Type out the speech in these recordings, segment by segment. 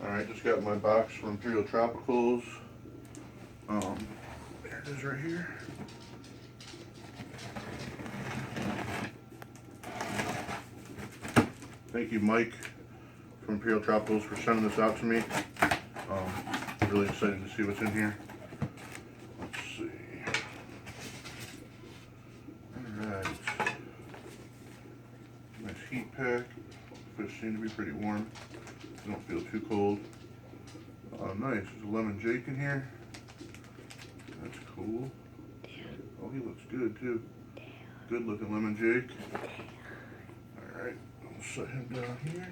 Alright, just got my box from Imperial Tropicals. There it is right here. Thank you, Mike from Imperial Tropicals, for sending this out to me. Really excited to see what's in here. Let's see. Alright. Nice heat pack. Fish seem to be pretty warm. They don't feel too cold. Nice. There's a lemon Jake in here. That's cool. Oh, he looks good too. Good looking lemon Jake. Alright, I'll set him down here.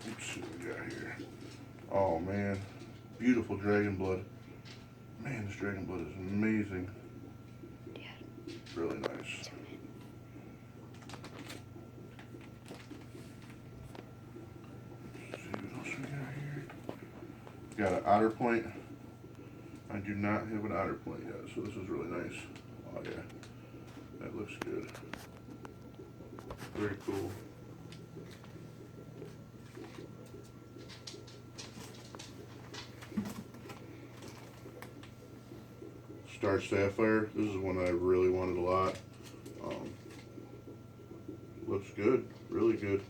Let's see what we got here. Oh man, beautiful dragon blood. Man, this dragon blood is amazing. Really nice. Let's see what else we got here. Got an otter point. I do not have an otter point yet, so this is really nice. Oh yeah, that looks good. Very cool. Star Sapphire. This is one I really wanted a lot. Looks good, really good.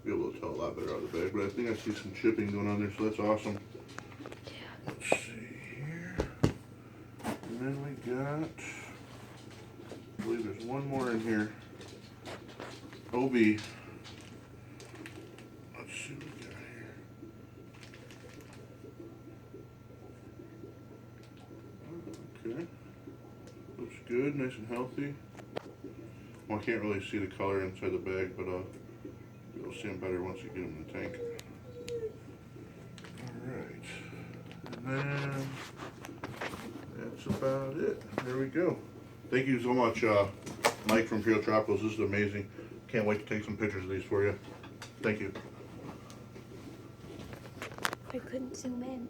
Be able to tell a lot better out of the bag, but I think I see some chipping going on there, so that's awesome. Let's see here. And then we got, I believe there's one more in here. Obi. Let's see what we got here. Okay. Looks good, nice and healthy. Well, I can't really see the color inside the bag, but you'll see them better once you get them in the tank. Alright. And then that's about it. There we go. Thank you so much, Mike from Imperial Tropicals. This is amazing. Can't wait to take some pictures of these for you. Thank you. I couldn't zoom in.